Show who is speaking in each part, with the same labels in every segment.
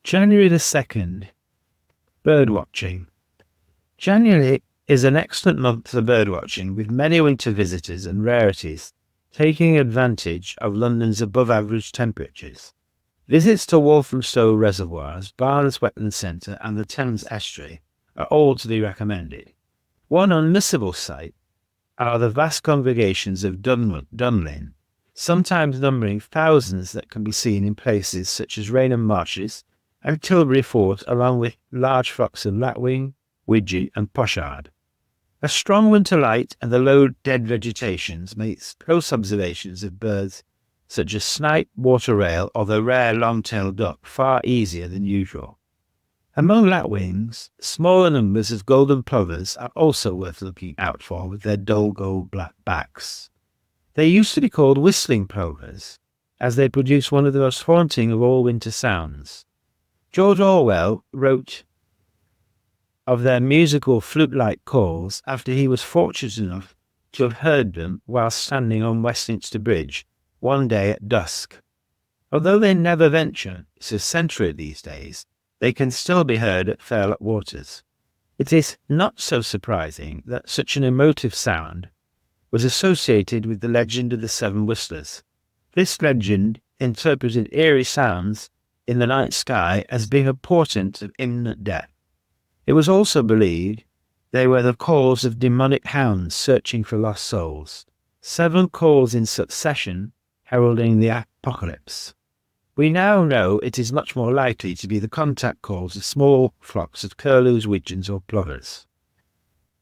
Speaker 1: January the 2nd, birdwatching. January is an excellent month for birdwatching, with many winter visitors and rarities taking advantage of London's above-average temperatures. Visits to Walthamstow reservoirs, Barnes Wetland Centre and the Thames estuary are all to be recommended. One unmissable sight are the vast congregations of dunlin, sometimes numbering thousands, that can be seen in places such as Rainham Marshes and Tilbury Fort, along with large flocks of lapwing, widgeon and pochard. A strong winter light and the low dead vegetations makes close observations of birds such as snipe, water rail or the rare long-tailed duck far easier than usual. Among lapwings, smaller numbers of golden plovers are also worth looking out for, with their dull gold black backs. They used to be called whistling plovers, as they produce one of the most haunting of all winter sounds. George Orwell wrote of their musical flute-like calls after he was fortunate enough to have heard them while standing on Westminster Bridge one day at dusk. Although they never venture to centre it these days, they can still be heard at Fairlock Waters. It is not so surprising that such an emotive sound was associated with the legend of the Seven Whistlers. This legend interpreted eerie sounds in the night sky as being a portent of imminent death. It was also believed they were the calls of demonic hounds searching for lost souls. 7 calls in succession heralding the apocalypse. We now know it is much more likely to be the contact calls of small flocks of curlews, widgeons or plovers.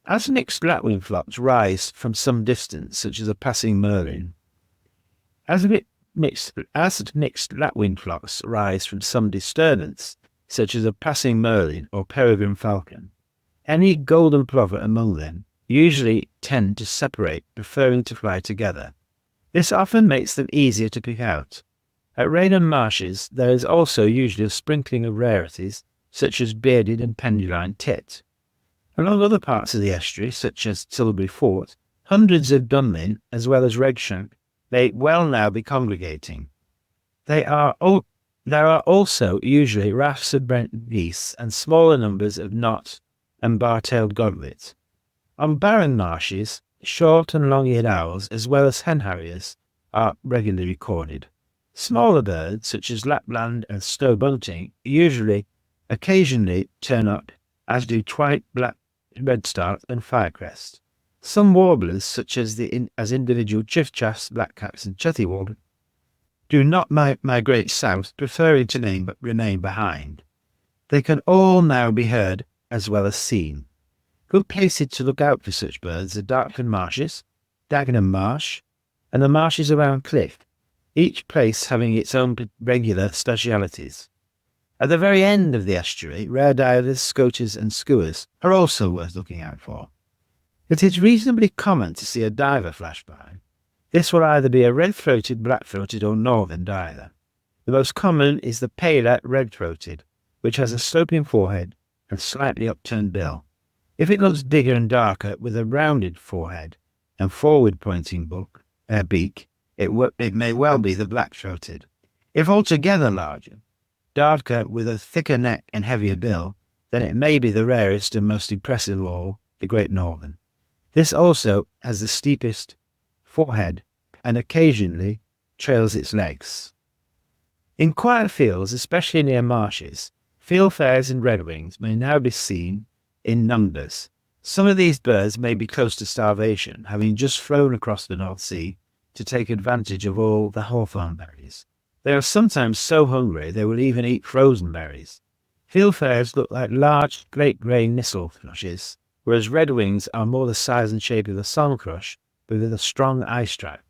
Speaker 1: As mixed lapwing flocks rise from some distance, such as a passing merlin, mixed lapwing flocks rise from some disturbance, such as a passing merlin or peregrine falcon, any golden plover among them usually tend to separate, preferring to fly together. This often makes them easier to pick out. At Rainham Marshes there is also usually a sprinkling of rarities, such as bearded and penduline tit. Along other parts of the estuary, such as Tilbury Fort, hundreds of dunlin, as well as redshank, may well now be congregating. There are also usually rafts of Brent geese and smaller numbers of knot and bar-tailed godwits. On barren marshes, short and long-eared owls, as well as hen harriers, are regularly recorded. Smaller birds, such as Lapland and snow bunting, occasionally turn up, as do white, black, redstart and firecrest. Some warblers, such as individual chiffchaffs, blackcaps and chutty warblers, do not migrate south, preferring to remain behind. They can all now be heard as well as seen. Good places to look out for such birds are Dartford Marshes, Dagenham Marsh, and the marshes around Cliff, each place having its own regular specialities. At the very end of the estuary, rare divers, scoters and skuas are also worth looking out for. It is reasonably common to see a diver flash by. This will either be a red-throated, black-throated or northern diver. The most common is the paler red-throated, which has a sloping forehead and slightly upturned bill. If it looks bigger and darker with a rounded forehead and forward-pointing beak, it may well be the black-throated. If altogether larger, darker with a thicker neck and heavier bill, then it may be the rarest and most impressive of all, the Great Northern. This also has the steepest forehead and occasionally trails its legs. In quiet fields, especially near marshes, fieldfares and redwings may now be seen in numbers. Some of these birds may be close to starvation, having just flown across the North Sea to take advantage of all the hawthorn berries. They are sometimes so hungry they will even eat frozen berries. Fieldfares look like large, great grey nistle thrushes, whereas redwings are more the size and shape of the song thrush, but with a strong eye strap.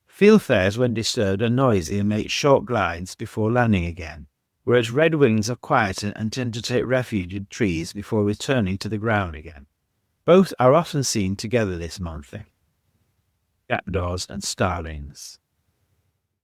Speaker 1: Fieldfares, when disturbed, are noisy and make short glides before landing again, whereas redwings are quieter and tend to take refuge in trees before returning to the ground again. Both are often seen together this month, jackdaws and starlings.